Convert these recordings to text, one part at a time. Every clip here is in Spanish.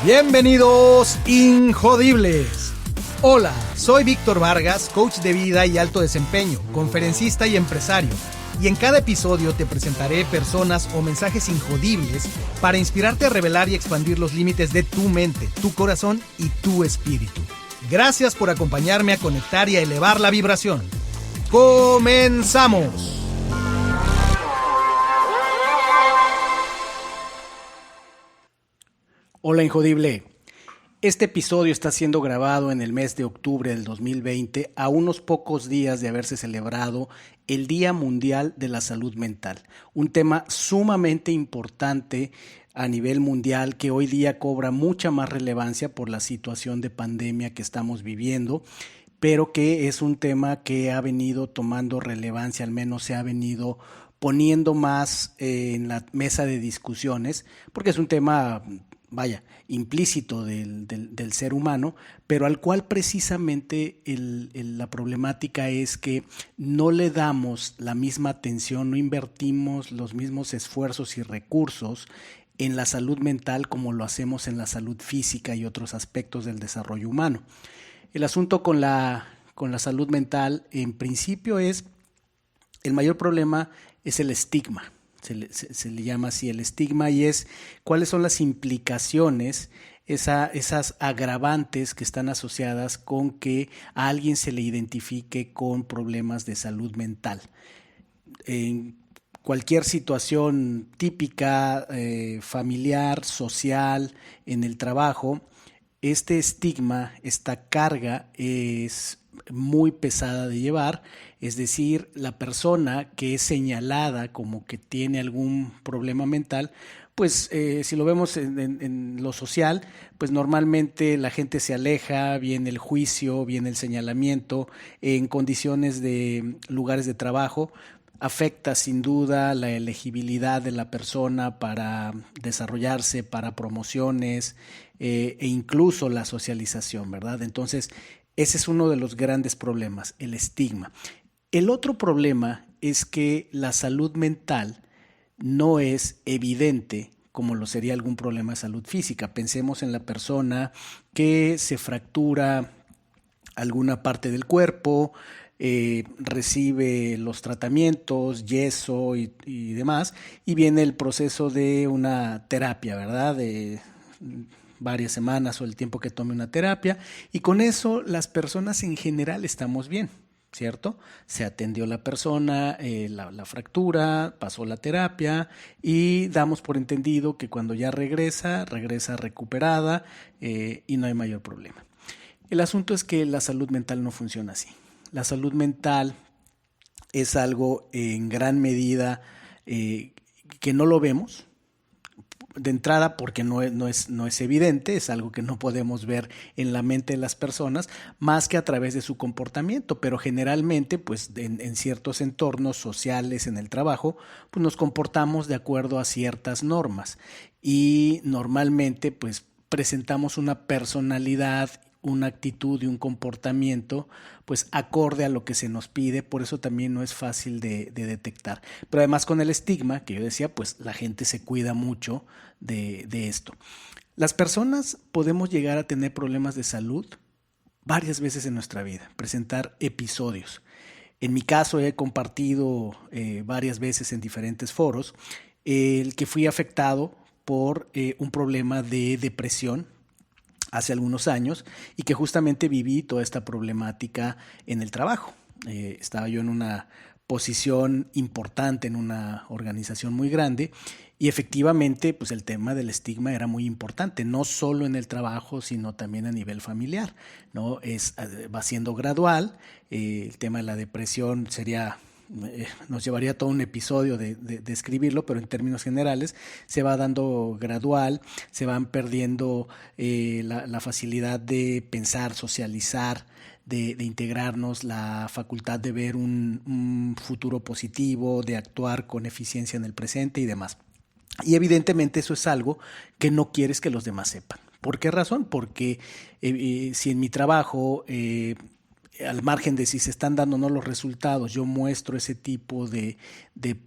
Bienvenidos, Injodibles. Hola, soy Víctor Vargas, coach de vida y alto desempeño, conferencista y empresario. Y en cada episodio te presentaré personas o mensajes injodibles para inspirarte a revelar y expandir los límites de tu mente, tu corazón y tu espíritu. Gracias por acompañarme a conectar y a elevar la vibración. ¡Comenzamos! Hola, Injodible. Este episodio está siendo grabado en el mes de octubre del 2020, a unos pocos días de haberse celebrado el Día Mundial de la Salud Mental, un tema sumamente importante a nivel mundial que hoy día cobra mucha más relevancia por la situación de pandemia que estamos viviendo, pero que es un tema que ha venido tomando relevancia, al menos se ha venido poniendo más en la mesa de discusiones, porque es un tema implícito del ser humano, pero al cual precisamente la problemática es que no le damos la misma atención, no invertimos los mismos esfuerzos y recursos en la salud mental como lo hacemos en la salud física y otros aspectos del desarrollo humano. El asunto con la salud mental, en principio, el mayor problema es el estigma. Se le llama así el estigma, y es cuáles son las implicaciones, esas agravantes que están asociadas con que a alguien se le identifique con problemas de salud mental. En cualquier situación típica, familiar, social, en el trabajo, este estigma, esta carga es muy pesada de llevar, es decir, la persona que es señalada como que tiene algún problema mental, pues si lo vemos en lo social, pues normalmente la gente se aleja, viene el juicio, viene el señalamiento, en condiciones de lugares de trabajo, afecta sin duda la elegibilidad de la persona para desarrollarse, para promociones e incluso la socialización, ¿verdad? Entonces, ese es uno de los grandes problemas, el estigma. El otro problema es que la salud mental no es evidente como lo sería algún problema de salud física. Pensemos en la persona que se fractura alguna parte del cuerpo, recibe los tratamientos, yeso y demás, y viene el proceso de una terapia, ¿verdad? De varias semanas o el tiempo que tome una terapia, y con eso las personas en general estamos bien, ¿cierto? Se atendió la persona, la fractura, pasó la terapia y damos por entendido que cuando ya regresa recuperada y no hay mayor problema. El asunto es que la salud mental no funciona así. La salud mental es algo en gran medida que no lo vemos. De entrada, porque no es evidente, es algo que no podemos ver en la mente de las personas más que a través de su comportamiento, pero generalmente pues en ciertos entornos sociales, en el trabajo, pues nos comportamos de acuerdo a ciertas normas y normalmente pues presentamos una personalidad, una actitud y un comportamiento pues acorde a lo que se nos pide, por eso también no es fácil de detectar. Pero además con el estigma, que yo decía, pues la gente se cuida mucho de esto. Las personas podemos llegar a tener problemas de salud varias veces en nuestra vida, presentar episodios. En mi caso he compartido varias veces en diferentes foros el que fui afectado por un problema de depresión hace algunos años y que justamente viví toda esta problemática en el trabajo. Estaba yo en una posición importante en una organización muy grande y efectivamente pues el tema del estigma era muy importante, no solo en el trabajo sino también a nivel familiar, ¿no? Va siendo gradual, el tema de la depresión nos llevaría todo un episodio de escribirlo, pero en términos generales se va dando gradual, se van perdiendo la facilidad de pensar, socializar, de integrarnos, la facultad de ver un futuro positivo, de actuar con eficiencia en el presente y demás. Y evidentemente eso es algo que no quieres que los demás sepan. ¿Por qué razón? Porque si en mi trabajo al margen de si se están dando o no los resultados, yo muestro ese tipo de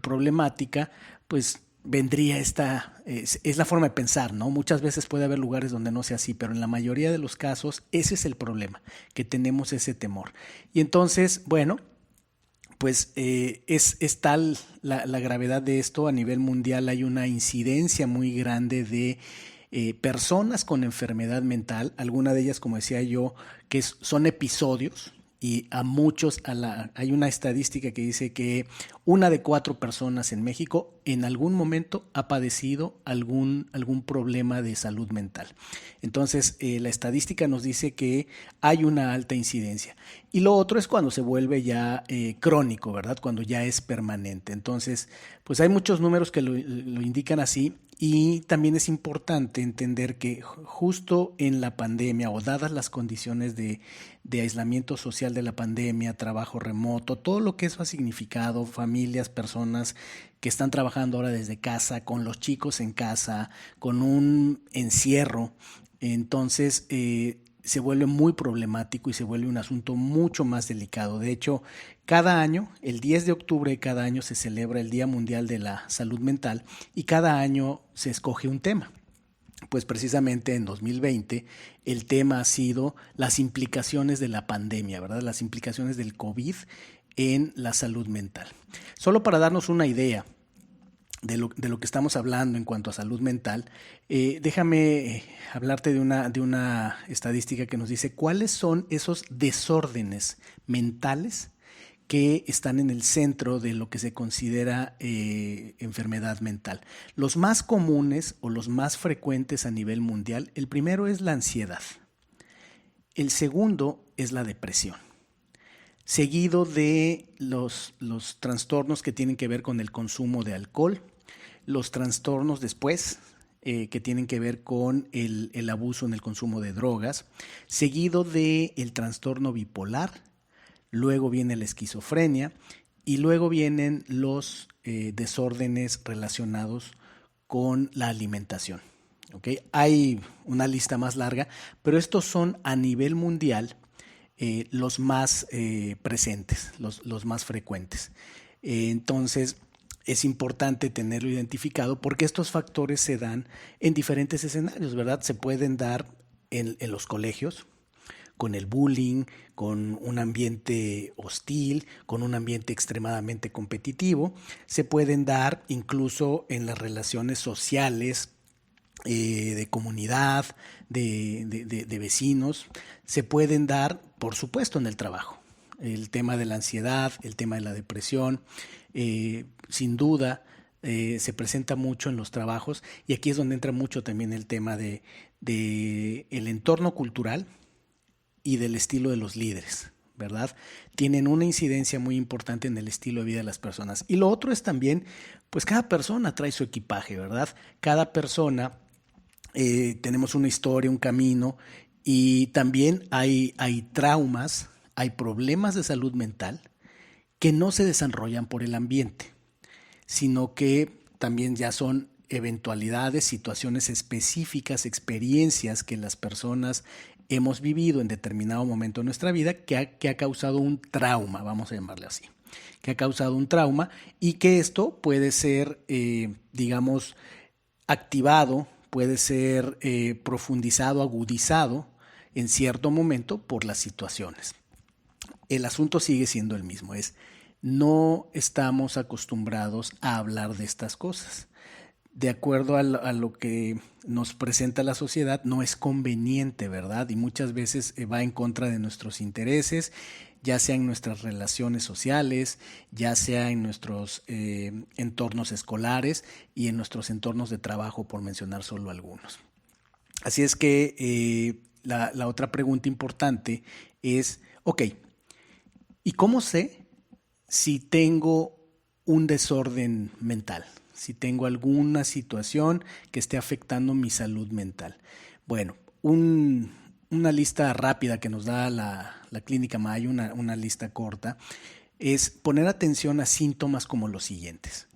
problemática, pues vendría es la forma de pensar, ¿no? Muchas veces puede haber lugares donde no sea así, pero en la mayoría de los casos ese es el problema, que tenemos ese temor. Y entonces, bueno, pues es tal la gravedad de esto a nivel mundial, hay una incidencia muy grande de personas con enfermedad mental, alguna de ellas, como decía yo, son episodios. Y a muchos, hay una estadística que dice que 1 de 4 personas en México en algún momento ha padecido algún problema de salud mental. Entonces, la estadística nos dice que hay una alta incidencia. Y lo otro es cuando se vuelve ya crónico, ¿verdad? Cuando ya es permanente. Entonces, pues hay muchos números que lo indican así. Y también es importante entender que justo en la pandemia o dadas las condiciones de aislamiento social de la pandemia, trabajo remoto, todo lo que eso ha significado, familias, personas que están trabajando ahora desde casa, con los chicos en casa, con un encierro, entonces se vuelve muy problemático y se vuelve un asunto mucho más delicado. De hecho, cada año, el 10 de octubre de cada año se celebra el Día Mundial de la Salud Mental y cada año se escoge un tema. Pues precisamente en 2020 el tema ha sido las implicaciones de la pandemia, ¿verdad? Las implicaciones del COVID en la salud mental. Solo para darnos una idea de lo que estamos hablando en cuanto a salud mental, déjame hablarte de una estadística que nos dice cuáles son esos desórdenes mentales que están en el centro de lo que se considera enfermedad mental. Los más comunes o los más frecuentes a nivel mundial, el primero es la ansiedad, el segundo es la depresión, seguido de los trastornos que tienen que ver con el consumo de alcohol, los trastornos después que tienen que ver con el abuso en el consumo de drogas, seguido del trastorno bipolar, luego viene la esquizofrenia y luego vienen los desórdenes relacionados con la alimentación. ¿Okay? Hay una lista más larga, pero estos son a nivel mundial los más presentes, los más frecuentes. Entonces, es importante tenerlo identificado porque estos factores se dan en diferentes escenarios, ¿verdad? Se pueden dar en los colegios, con el bullying, con un ambiente hostil, con un ambiente extremadamente competitivo. Se pueden dar incluso en las relaciones sociales, de comunidad, de vecinos. Se pueden dar, por supuesto, en el trabajo. El tema de la ansiedad, el tema de la depresión, sin duda, se presenta mucho en los trabajos y aquí es donde entra mucho también el tema de el entorno cultural y del estilo de los líderes, ¿verdad? Tienen una incidencia muy importante en el estilo de vida de las personas. Y lo otro es también, pues cada persona trae su equipaje, ¿verdad? Cada persona tenemos una historia, un camino y también hay traumas, hay problemas de salud mental que no se desarrollan por el ambiente, sino que también ya son eventualidades, situaciones específicas, experiencias que las personas hemos vivido en determinado momento de nuestra vida que ha causado un trauma, vamos a llamarle así, que ha causado un trauma y que esto puede ser, digamos, activado, puede ser profundizado, agudizado en cierto momento por las situaciones. El asunto sigue siendo el mismo, no estamos acostumbrados a hablar de estas cosas. De acuerdo a lo que nos presenta la sociedad, no es conveniente, ¿verdad? Y muchas veces va en contra de nuestros intereses, ya sea en nuestras relaciones sociales, ya sea en nuestros entornos escolares y en nuestros entornos de trabajo, por mencionar solo algunos. Así es que la otra pregunta importante es, ok, ¿y cómo sé si tengo un desorden mental? Si tengo alguna situación que esté afectando mi salud mental. Bueno, una lista rápida que nos da la Clínica Mayo, una lista corta, es poner atención a síntomas como los siguientes: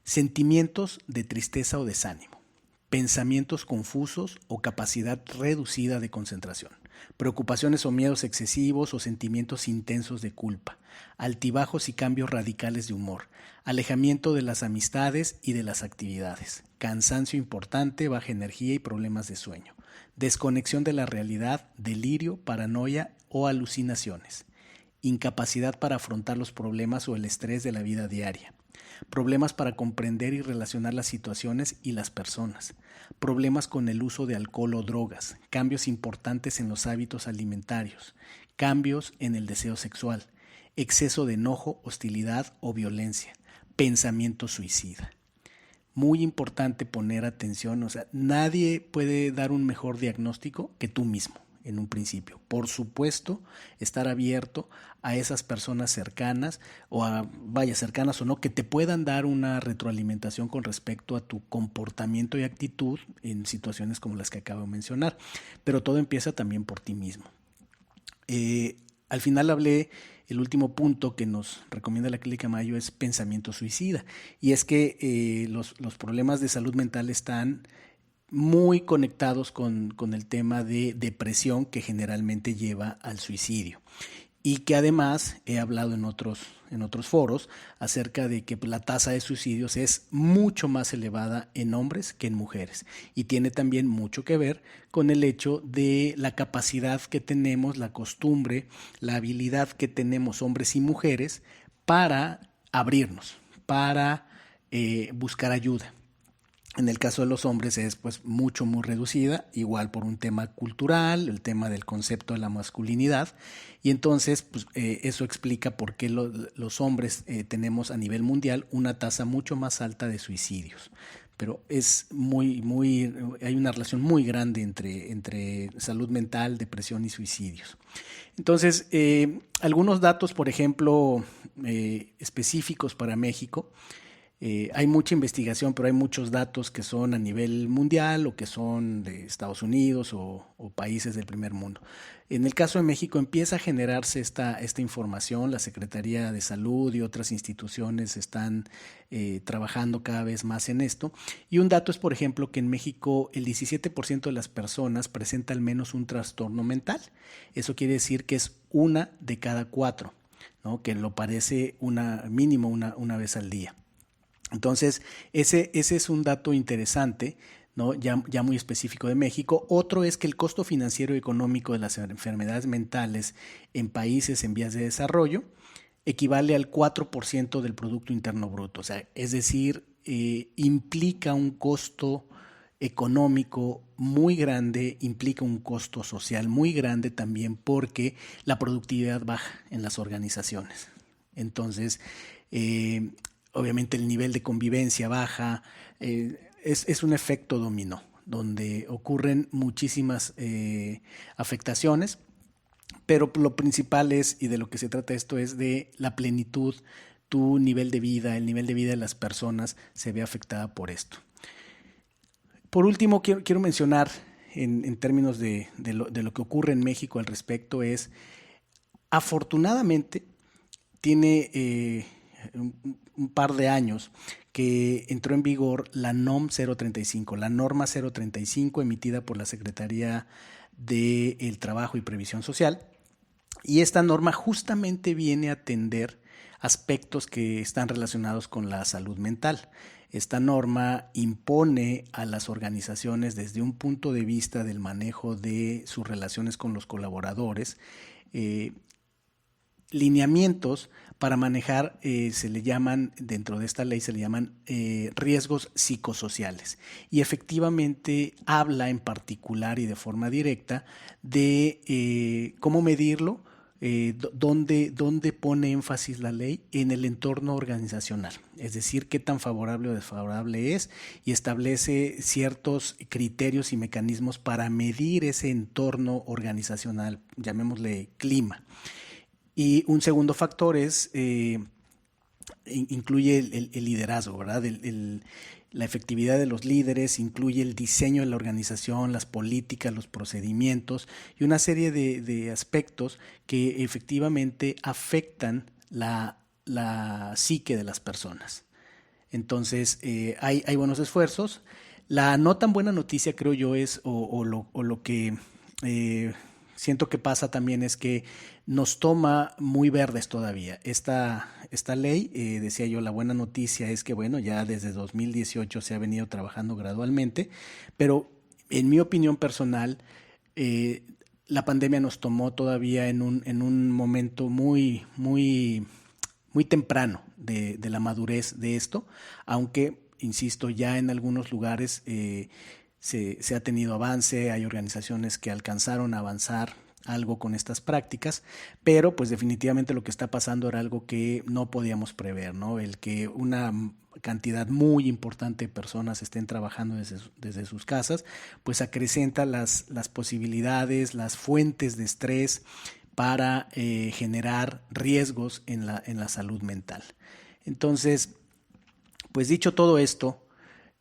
sentimientos de tristeza o desánimo, pensamientos confusos o capacidad reducida de concentración, preocupaciones o miedos excesivos o sentimientos intensos de culpa, altibajos y cambios radicales de humor, alejamiento de las amistades y de las actividades, cansancio importante, baja energía y problemas de sueño, desconexión de la realidad, delirio, paranoia o alucinaciones, incapacidad para afrontar los problemas o el estrés de la vida diaria, problemas para comprender y relacionar las situaciones y las personas, problemas con el uso de alcohol o drogas, cambios importantes en los hábitos alimentarios, cambios en el deseo sexual, exceso de enojo, hostilidad o violencia, pensamiento suicida. Muy importante poner atención, o sea, nadie puede dar un mejor diagnóstico que tú mismo en un principio. Por supuesto, estar abierto a esas personas cercanas cercanas o no, que te puedan dar una retroalimentación con respecto a tu comportamiento y actitud en situaciones como las que acabo de mencionar. Pero todo empieza también por ti mismo. Al final el último punto que nos recomienda la Clínica Mayo es pensamiento suicida. Y es que los problemas de salud mental están muy conectados con el tema de depresión que generalmente lleva al suicidio. Y que además he hablado en otros foros acerca de que la tasa de suicidios es mucho más elevada en hombres que en mujeres. Y tiene también mucho que ver con el hecho de la capacidad que tenemos, la costumbre, la habilidad que tenemos hombres y mujeres para abrirnos, para buscar ayuda. En el caso de los hombres es pues muy reducida, igual por un tema cultural, el tema del concepto de la masculinidad, y entonces pues, eso explica por qué los hombres tenemos a nivel mundial una tasa mucho más alta de suicidios. Pero es hay una relación muy grande entre salud mental, depresión y suicidios. Entonces, algunos datos, por ejemplo, específicos para México. Hay mucha investigación, pero hay muchos datos que son a nivel mundial o que son de Estados Unidos o países del primer mundo. En el caso de México empieza a generarse esta información, la Secretaría de Salud y otras instituciones están trabajando cada vez más en esto. Y un dato es, por ejemplo, que en México el 17% de las personas presenta al menos un trastorno mental. Eso quiere decir que es una de cada 4, ¿no? Que lo parece mínimo una vez al día. Entonces, ese es un dato interesante, ¿no? Ya muy específico de México. Otro es que el costo financiero y económico de las enfermedades mentales en países en vías de desarrollo equivale al 4% del Producto Interno Bruto. O sea, es decir, implica un costo económico muy grande, implica un costo social muy grande también porque la productividad baja en las organizaciones. Entonces, obviamente el nivel de convivencia baja, es un efecto dominó, donde ocurren muchísimas afectaciones, pero lo principal es, y de lo que se trata esto, es de la plenitud, tu nivel de vida, el nivel de vida de las personas se ve afectada por esto. Por último, quiero mencionar, en términos de lo que ocurre en México al respecto, es, afortunadamente, tiene un par de años que entró en vigor la NOM 035, la norma 035 emitida por la Secretaría del Trabajo y Previsión Social. Y esta norma justamente viene a atender aspectos que están relacionados con la salud mental. Esta norma impone a las organizaciones desde un punto de vista del manejo de sus relaciones con los colaboradores, lineamientos para manejar, dentro de esta ley se le llaman riesgos psicosociales, y efectivamente habla en particular y de forma directa de cómo medirlo, dónde pone énfasis la ley en el entorno organizacional, es decir, qué tan favorable o desfavorable es, y establece ciertos criterios y mecanismos para medir ese entorno organizacional, llamémosle clima. Y un segundo factor es, incluye el liderazgo, ¿verdad? La efectividad de los líderes, incluye el diseño de la organización, las políticas, los procedimientos y una serie de aspectos que efectivamente afectan la psique de las personas. Entonces, hay buenos esfuerzos. La no tan buena noticia, creo yo, es, o lo que siento que pasa también es que nos toma muy verdes todavía. Esta ley, decía yo, la buena noticia es que, bueno, ya desde 2018 se ha venido trabajando gradualmente, pero en mi opinión personal, eh, la pandemia nos tomó todavía en un momento muy temprano de la madurez de esto, aunque, insisto, ya en algunos lugares se ha tenido avance, hay organizaciones que alcanzaron a avanzar algo con estas prácticas, pero pues definitivamente lo que está pasando era algo que no podíamos prever, ¿no? El que una cantidad muy importante de personas estén trabajando desde sus casas, pues acrecenta las posibilidades, las fuentes de estrés para generar riesgos en la salud mental. Entonces, pues dicho todo esto,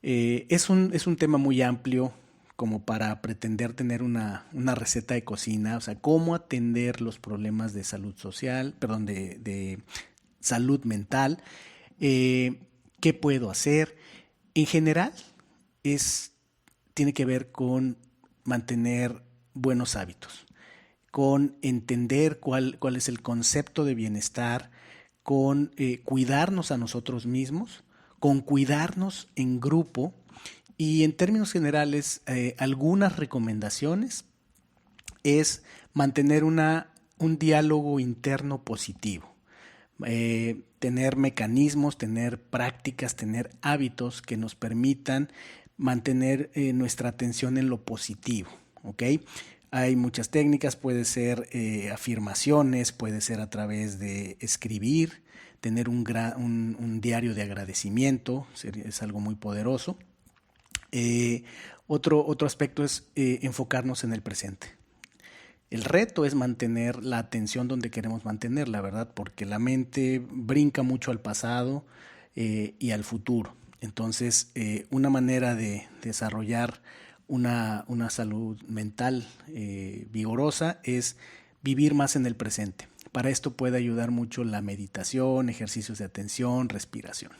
es un tema muy amplio como para pretender tener una receta de cocina, o sea, cómo atender los problemas de salud social, perdón, de salud mental, qué puedo hacer. En general, es, tiene que ver con mantener buenos hábitos, con entender cuál es el concepto de bienestar, con cuidarnos a nosotros mismos, con cuidarnos en grupo y en términos generales algunas recomendaciones es mantener un diálogo interno positivo. Tener mecanismos, tener prácticas, tener hábitos que nos permitan mantener nuestra atención en lo positivo, ¿ok? Hay muchas técnicas, puede ser afirmaciones, puede ser a través de escribir, tener un diario de agradecimiento, es algo muy poderoso. Otro aspecto es enfocarnos en el presente. El reto es mantener la atención donde queremos mantenerla, ¿verdad? Porque la mente brinca mucho al pasado y al futuro. Entonces, una manera de desarrollar una salud mental vigorosa es vivir más en el presente. Para esto puede ayudar mucho la meditación, ejercicios de atención, respiración.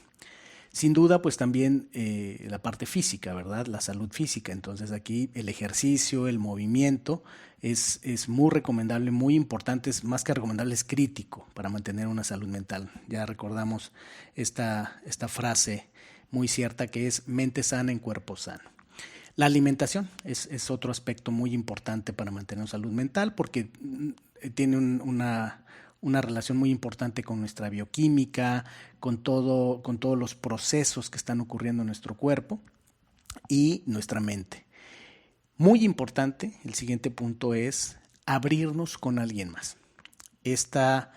Sin duda, pues también la parte física, ¿verdad? La salud física. Entonces aquí el ejercicio, el movimiento es muy recomendable, muy importante, es más que recomendable, es crítico para mantener una salud mental. Ya recordamos esta frase muy cierta que es mente sana en cuerpo sano. La alimentación es otro aspecto muy importante para mantener salud mental porque tiene una relación muy importante con nuestra bioquímica, con todos los procesos que están ocurriendo en nuestro cuerpo y nuestra mente. Muy importante, el siguiente punto es abrirnos con alguien más. Este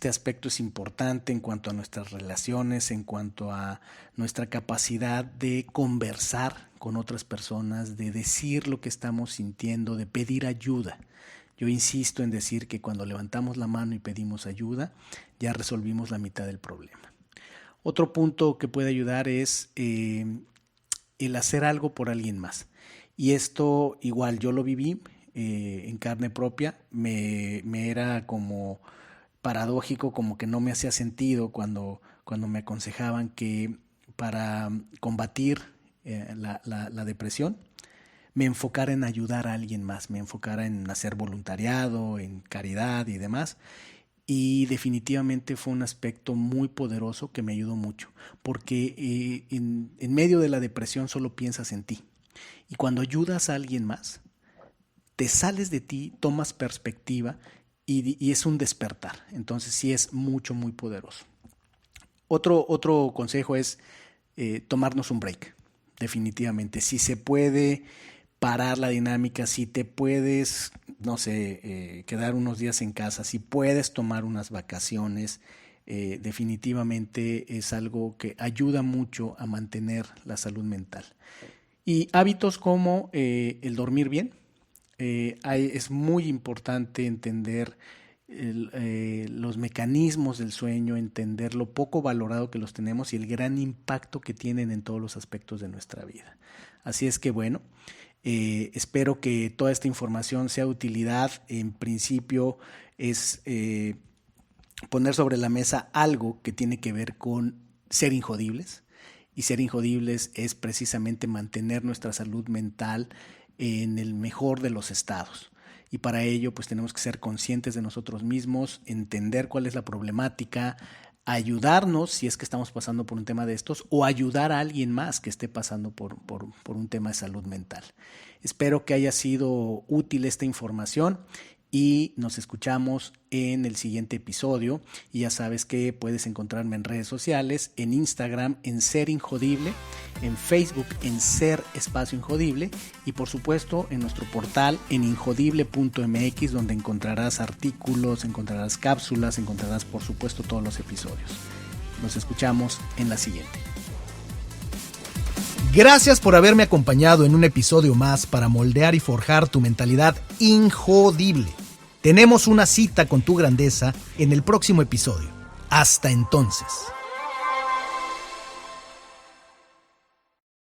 aspecto es importante en cuanto a nuestras relaciones, en cuanto a nuestra capacidad de conversar con otras personas, de decir lo que estamos sintiendo, de pedir ayuda. Yo insisto en decir que cuando levantamos la mano y pedimos ayuda, ya resolvimos la mitad del problema. Otro punto que puede ayudar es el hacer algo por alguien más. Y esto igual yo lo viví en carne propia, me era como paradójico, como que no me hacía sentido cuando me aconsejaban que para combatir la depresión, me enfocara en ayudar a alguien más, me enfocara en hacer voluntariado, en caridad y demás. Y definitivamente fue un aspecto muy poderoso que me ayudó mucho, porque en medio de la depresión solo piensas en ti. Y cuando ayudas a alguien más, te sales de ti, tomas perspectiva y es un despertar. Entonces sí es muy poderoso. Otro consejo es tomarnos un break, definitivamente. Si se puede parar la dinámica, si te puedes, no sé, quedar unos días en casa, si puedes tomar unas vacaciones, definitivamente es algo que ayuda mucho a mantener la salud mental. Y hábitos como el dormir bien. Es muy importante entender los mecanismos del sueño, entender lo poco valorado que los tenemos y el gran impacto que tienen en todos los aspectos de nuestra vida. Así es que bueno, espero que toda esta información sea de utilidad. En principio es poner sobre la mesa algo que tiene que ver con ser injodibles. Y ser injodibles es precisamente mantener nuestra salud mental en el mejor de los estados. y para ello pues tenemos que ser conscientes de nosotros mismos, entender cuál es la problemática, ayudarnos si es que estamos pasando por un tema de estos o ayudar a alguien más que esté pasando por un tema de salud mental. Espero que haya sido útil esta información y nos escuchamos en el siguiente episodio. Y ya sabes que puedes encontrarme en redes sociales, en Instagram en Ser Injodible, en Facebook en Ser Espacio Injodible y por supuesto en nuestro portal en injodible.mx, donde encontrarás artículos, encontrarás cápsulas, encontrarás por supuesto todos los episodios. Nos escuchamos en la siguiente. Gracias por haberme acompañado en un episodio más para moldear y forjar tu mentalidad injodible. Tenemos una cita con tu grandeza en el próximo episodio. Hasta entonces.